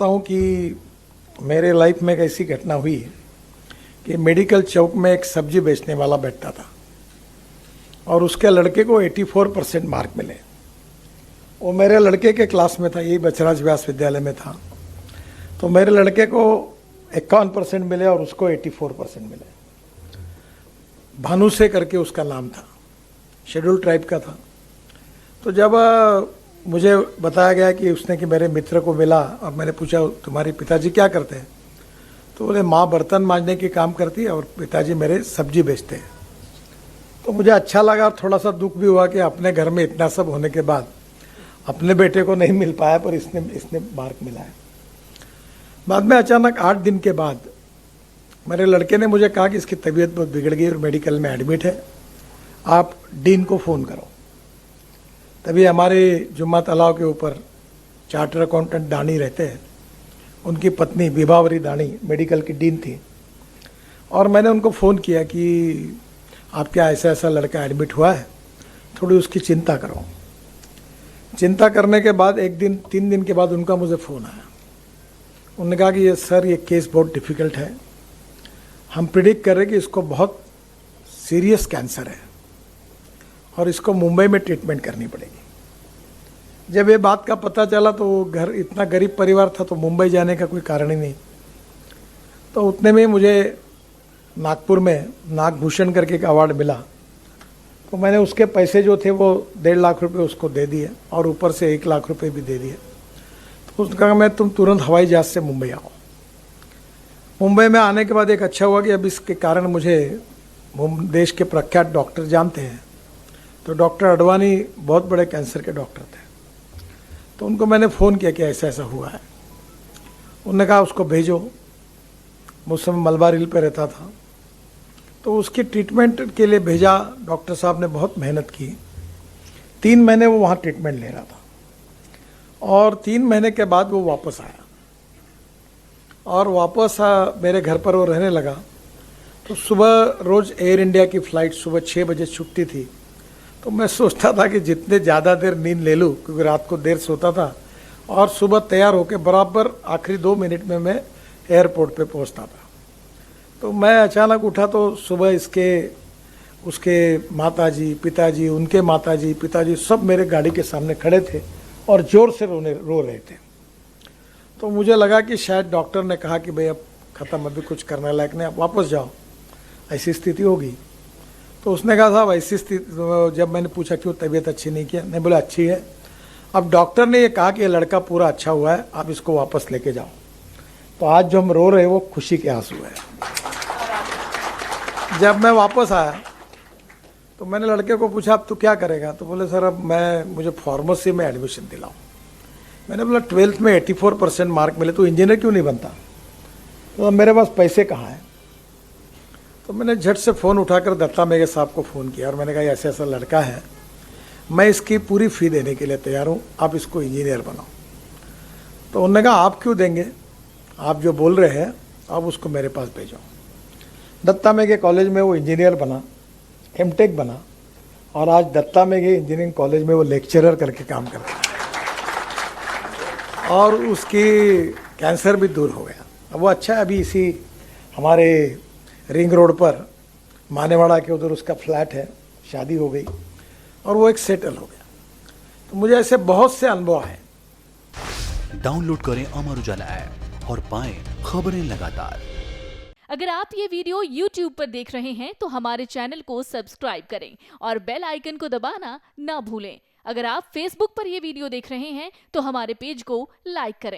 बताता हूँ कि मेरे लाइफ में एक ऐसी घटना हुई कि मेडिकल चौक में एक सब्जी बेचने वाला बैठता था और उसके लड़के को 84% मार्क मिले। वो मेरे लड़के के क्लास में था, यही बचराज व्यास विद्यालय में था। तो मेरे लड़के को 51% मिले और उसको 84% मिले। भानु से करके उसका नाम था, शेड्यूल ट्राइब का था। तो जब मुझे बताया गया कि उसने कि मेरे मित्र को मिला और मैंने पूछा तुम्हारे पिताजी क्या करते हैं, तो बोले माँ बर्तन मांजने की काम करती है और पिताजी मेरे सब्जी बेचते हैं। तो मुझे अच्छा लगा और थोड़ा सा दुख भी हुआ कि अपने घर में इतना सब होने के बाद अपने बेटे को नहीं मिल पाया, पर इसने मार्क मिला है। बाद में अचानक 8 दिन के बाद मेरे लड़के ने मुझे कहा कि इसकी तबीयत बहुत बिगड़ गई और मेडिकल में एडमिट है, आप डीन को फ़ोन करो। तभी हमारे जुम्मा तालाब के ऊपर चार्टर अकाउंटेंट दानी रहते हैं, उनकी पत्नी विभावरी दानी मेडिकल की डीन थी। और मैंने उनको फ़ोन किया कि आप क्या ऐसा ऐसा लड़का एडमिट हुआ है, थोड़ी उसकी चिंता करो। चिंता करने के बाद 3 दिन के बाद उनका मुझे फ़ोन आया। उन्होंने कहा कि ये सर ये केस बहुत डिफ़िकल्ट है, हम प्रिडिक्ट कर रहे हैं कि इसको बहुत सीरियस कैंसर है और इसको मुंबई में ट्रीटमेंट करनी पड़ेगी। जब ये बात का पता चला तो घर इतना गरीब परिवार था तो मुंबई जाने का कोई कारण ही नहीं। तो उतने में मुझे नागपुर में नागभूषण करके एक अवार्ड मिला। तो मैंने उसके पैसे जो थे वो 1.5 लाख रुपए उसको दे दिए और ऊपर से 1 लाख रुपए भी दे दिए। तो उसने कहा मैं तुम तुरंत हवाई जहाज़ से मुंबई आओ। मुंबई में आने के बाद एक अच्छा हुआ कि अब इसके कारण मुझे देश के प्रख्यात डॉक्टर जानते हैं। तो डॉक्टर अडवाणी बहुत बड़े कैंसर के डॉक्टर थे। तो उनको मैंने फ़ोन किया कि ऐसा ऐसा हुआ है। उन्होंने कहा उसको भेजो। मैं उस समय मलबार हिल पे रहता था। तो उसकी ट्रीटमेंट के लिए भेजा। डॉक्टर साहब ने बहुत मेहनत की। 3 महीने वो वहाँ ट्रीटमेंट ले रहा था और 3 महीने के बाद वो वापस आया और वापस मेरे घर पर वो रहने लगा। तो सुबह रोज़ एयर इंडिया की फ़्लाइट सुबह 6 बजे छुट्टी थी। तो मैं सोचता था कि जितने ज़्यादा देर नींद ले लूँ, क्योंकि रात को देर सोता था, और सुबह तैयार होकर बराबर आखिरी 2 मिनट में मैं एयरपोर्ट पे पहुंचता था। तो मैं अचानक उठा तो सुबह उसके माताजी पिताजी, उनके माताजी पिताजी सब मेरे गाड़ी के सामने खड़े थे और ज़ोर से रो रहे थे। तो मुझे लगा कि शायद डॉक्टर ने कहा कि भाई अब ख़त्म, अभी कुछ करने लायक नहीं, आप वापस जाओ, ऐसी स्थिति होगी। तो उसने कहा साहब ऐसी स्थिति, जब मैंने पूछा क्यों तबीयत अच्छी नहीं किया, नहीं बोला अच्छी है। अब डॉक्टर ने ये कहा कि ये लड़का पूरा अच्छा हुआ है, आप इसको वापस लेके जाओ। तो आज जो हम रो रहे हैं वो खुशी के आंसू है। जब मैं वापस आया तो मैंने लड़के को पूछा अब तू क्या करेगा, तो बोले सर अब मुझे फार्मेसी में एडमिशन दिलाओ। मैंने बोला 12th में 84% मार्क मिले तो इंजीनियर क्यों नहीं बनता, तो अब मेरे पास पैसे कहाँ हैं। तो मैंने झट से फ़ोन उठाकर दत्ता मेघे साहब को फ़ोन किया और मैंने कहा ऐसा ऐसा लड़का है, मैं इसकी पूरी फ़ी देने के लिए तैयार हूँ, आप इसको इंजीनियर बनाओ। तो उन्होंने कहा आप क्यों देंगे, आप जो बोल रहे हैं आप उसको मेरे पास भेजो। दत्ता मेघे कॉलेज में वो इंजीनियर बना, एमटेक बना और आज दत्ता मेघे इंजीनियरिंग कॉलेज में वो लेक्चरर करके काम करता है और उसकी कैंसर भी दूर हो गया। अब वो अच्छा है, अभी इसी हमारे रिंग रोड पर मानेवाड़ा के उधर उसका फ्लैट है, शादी हो गई और वो एक सेटल हो गया। तो मुझे ऐसे बहुत से अनुभव आए। डाउनलोड करें अमर उजाला ऐप और पाएं खबरें लगातार। अगर आप ये वीडियो YouTube पर देख रहे हैं तो हमारे चैनल को सब्सक्राइब करें और बेल आइकन को दबाना ना भूलें। अगर आप Facebook पर ये वीडियो देख रहे हैं तो हमारे पेज को लाइक करें।